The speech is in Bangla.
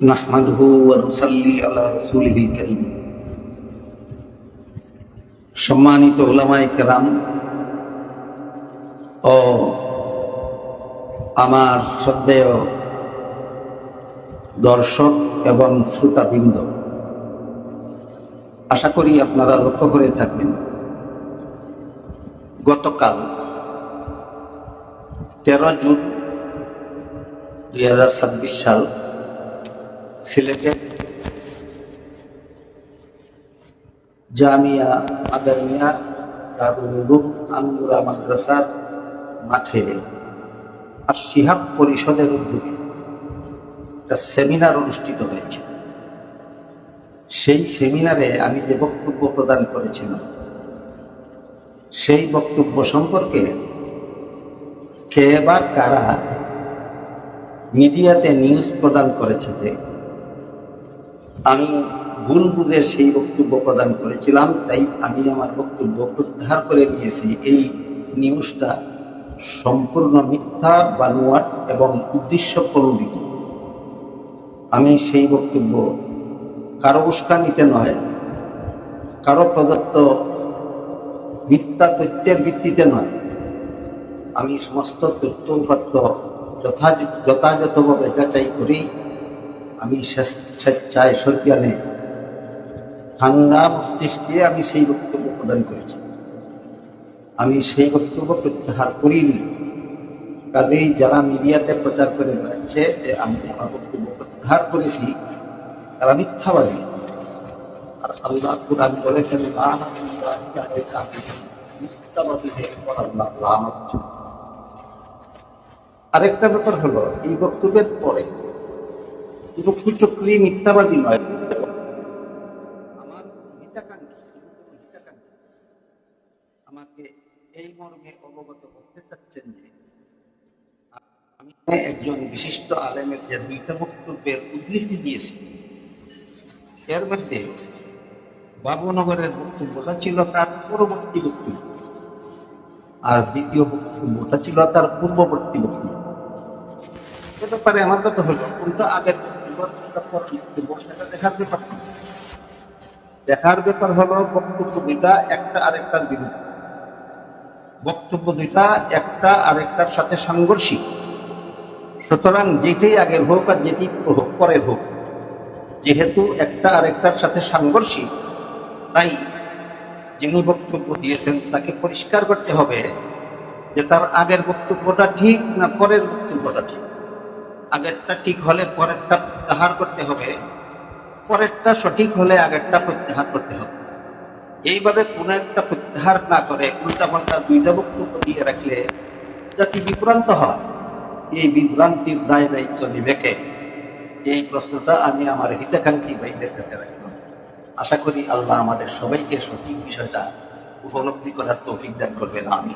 নাহমাদুহু ওয়া নুসাল্লি আলা রাসূলিহিল কারীম। সম্মানিত উলামায়ে কেরাম ও আমার শ্রদ্ধেয় দর্শক এবং শ্রোতাবৃন্দ, আশা করি আপনারা লক্ষ্য করে থাকবেন, গতকাল 13 জুন 2026 সাল সিলেটের জামিয়া আদানিয়া দারুল উলুম আঙ্গুরা মাদ্রাসার মাঠে আশ-শিহাব পরিষদের উদ্যোগে একটা সেমিনার অনুষ্ঠিত হয়েছে। সেই সেমিনারে আমি যে বক্তব্য প্রদান করেছিলাম, সেই বক্তব্য সম্পর্কে কে বা কারা মিডিয়াতে নিউজ প্রদান করেছে যে আমি ভুল বুঝে সেই বক্তব্য প্রদান করেছিলাম, তাই আমি আমার বক্তব্য প্রত্যাহার করে নিয়েছি। এই নিউজটা সম্পূর্ণ মিথ্যা, বানোয়াট এবং উদ্দেশ্য প্রণোদিত। আমি সেই বক্তব্য কারো উস্কানিতে নয়, কারো প্রদত্ত মিথ্যা তথ্যের ভিত্তিতে নয়, আমি সমস্ত তথ্য উপাত্ত যথাযথভাবে যাচাই করি আমি স্বেচ্ছায় সজ্ঞানে ঠান্ডা মস্তিষ্কে আমি সেই বক্তব্য প্রদান করেছি। আমি সেই বক্তব্য প্রত্যাহার করিনি। কাজেই যারা মিডিয়াতে প্রচার করে বেড়াচ্ছে যে আমি আমার বক্তব্য প্রত্যাহার করেছি, তারা মিথ্যাবাদী। আর আল্লাহ কুরআন বলেছেন, মিথ্যাবাদীদের উপর আল্লাহ লানত। আরেকটা ব্যাপার হলো, এই বক্তব্যের পরে কোনো কুচক্রী মিথ্যাবাদী নয়, আমার হিতাকাঙ্ক্ষী আমাকে এই মর্মে অবগত করতে চাচ্ছেন যে আমি একজন বিশিষ্ট আলেমের যে 2টা বক্তব্যের উদ্ধৃতি দিয়েছি, এর মধ্যে বাবুনগরের বক্তব্যটা ছিল তার পরবর্তী বক্তব্য, আর দ্বিতীয় বক্তব্যটা ছিল তার পূর্ববর্তী বক্তব্য। এ ব্যাপারে আমার কথা হলো, কোনটা আগের বক্তব্য কোনটা পরের বক্তব্য সেটা দেখার ব্যাপার হলো বক্তব্য দুইটা একটা আরেকটার বিরুদ্ধে, বক্তব্য দুইটা একটা আরেকটার সাথে সাংঘর্ষিক। সুতরাং যেটাই আগের হোক আর যেটি পরের হোক, যেহেতু একটা আরেকটার সাথে সাংঘর্ষিক, তাই যিনি বক্তব্য দিয়েছেন তাকে পরিষ্কার করতে হবে যে তার আগের বক্তব্যটা ঠিক না পরের বক্তব্যটা ঠিক। আগেরটা ঠিক হলে পরেরটা প্রত্যাহার করতে হবে, পরেরটা সঠিক হলে আগেরটা প্রত্যাহার করতে হবে। এইভাবে কোনো একটা প্রত্যাহার না করে উল্টাপাল্টা 2টা বক্তব্য দিয়ে রাখলে জাতি বিভ্রান্ত হয়। এই বিভ্রান্তির দায় দায়িত্ব নিবে কে? এই প্রশ্নটা আমি আমার হিতাকাঙ্ক্ষী ভাইদের কাছে রাখলাম। আশা করি আল্লাহ আমাদের সবাইকে সঠিক বিষয়টা উপলব্ধি করার তৌফিক দান করবেন। আমি